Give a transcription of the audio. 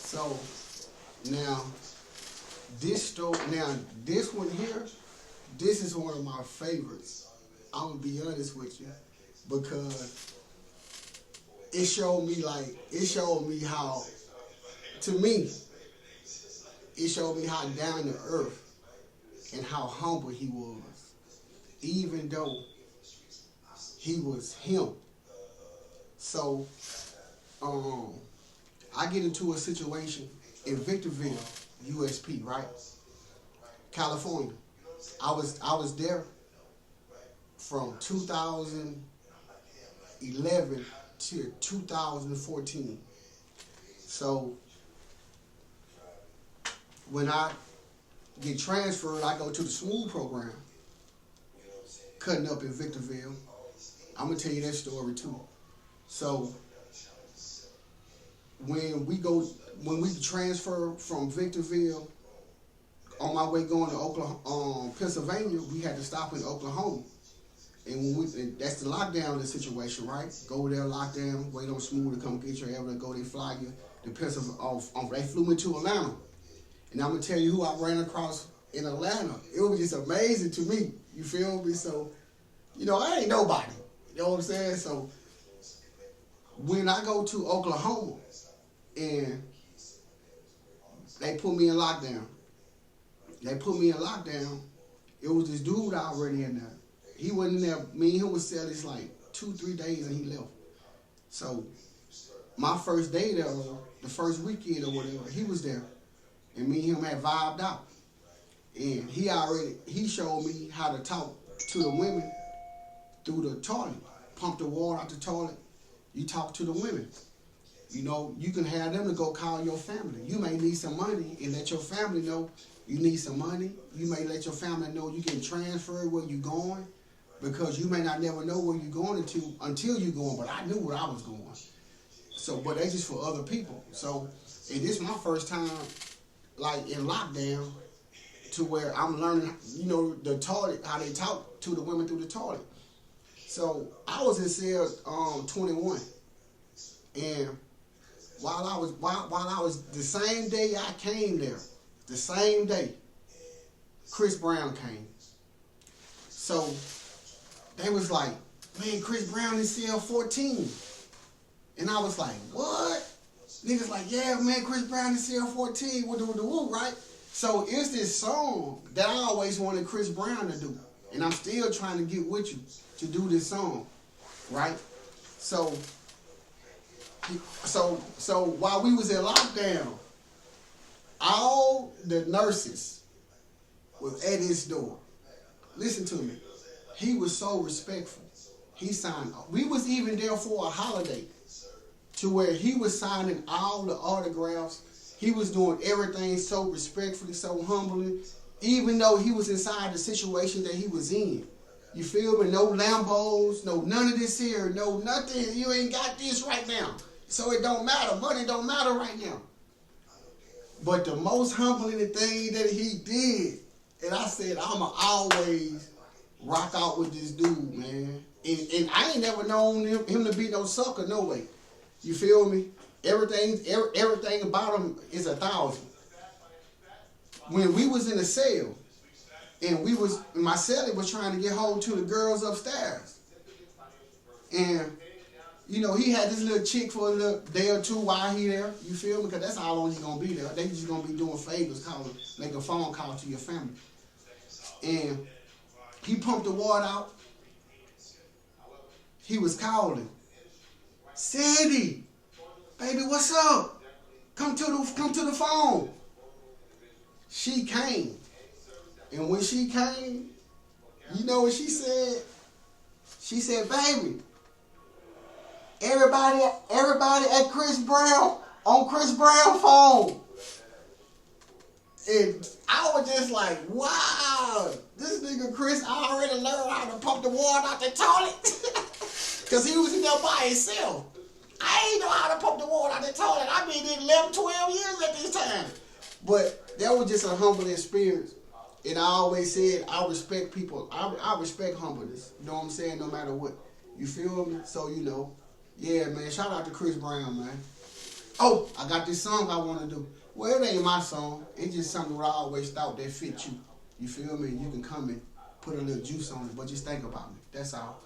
So now this one here, this is one of my favorites. I'm gonna be honest with you because it showed me how, to me, it showed me how down to earth and how humble he was, even though he was him. So, I get into a situation in Victorville, USP, right? California. I was there from 2011 to 2014. So when I get transferred, I go to the Smooth program, cutting up in Victorville. I'm gonna tell you that story too. So when we transfer from Victorville, on my way going to Oklahoma, Pennsylvania, we had to stop in Oklahoma. And that's the lockdown situation, right? Go there, lockdown, wait on Smooth to come get you, able to go, they fly you to Pennsylvania. They flew me to Atlanta. And I'm gonna tell you who I ran across in Atlanta. It was just amazing to me. You feel me? So, I ain't nobody. You know what I'm saying? So when I go to Oklahoma and they put me in lockdown, it was this dude already in there. He wasn't there. Me and him was selling like 2-3 days and he left. So my first day there, the first weekend or whatever, he was there. And me and him had vibed out. And he showed me how to talk to the women through the toilet. Pump the water out the toilet. You talk to the women. You can have them to go call your family. You may need some money and let your family know you need some money. You may let your family know you can transfer where you're going, because you may not never know where you're going to until you're going. But I knew where I was going. So, but that's just for other people. So, and this is my first time, like in lockdown, to where I'm learning, the toilet, how they talk to the women through the toilet. So I was in cell 21, and while I was the same day I came there, the same day, Chris Brown came. So they was like, man, Chris Brown in cell 14. And I was like, what? Niggas like, yeah, man, Chris Brown in cell 14, woo, right? So it's this song that I always wanted Chris Brown to do. And I'm still trying to get with you to do this song, right? So while we was in lockdown, all the nurses was at his door. Listen to me. He was so respectful. He signed. We was even there for a holiday, to where he was signing all the autographs. He was doing everything so respectfully, so humbly, even though he was inside the situation that he was in. You feel me? No Lambos, no none of this here, no nothing. You ain't got this right now. So it don't matter. Money don't matter right now. But the most humbling thing that he did, and I said, I'ma always rock out with this dude, man. And I ain't never known him to be no sucker, no way. You feel me? Everything about him is 1,000. When we was in the cell, and my cellie was trying to get hold to the girls upstairs. And, he had this little chick for a little day or two while he there. You feel me? Because that's how long he's going to be there. They just going to be doing favors, make a phone call to your family. And he pumped the water out. He was calling, Sandy, baby, what's up? Come to the phone. She came. And when she came, you know what she said? She said, baby, everybody at Chris Brown, on Chris Brown phone. And I was just like, wow, this nigga Chris already learned how to pump the water out the toilet. Because he was in there by himself. I ain't know how to pump the water out the toilet. I been in 11, 12 years at this time. But that was just a humbling experience. And I always said, I respect people. I respect humbleness. You know what I'm saying? No matter what. You feel me? So, yeah, man. Shout out to Chris Brown, man. oh, I got this song I want to do. Well, it ain't my song. It's just something that I always thought that fit you. You feel me? You can come and put a little juice on it, but just think about it. That's all.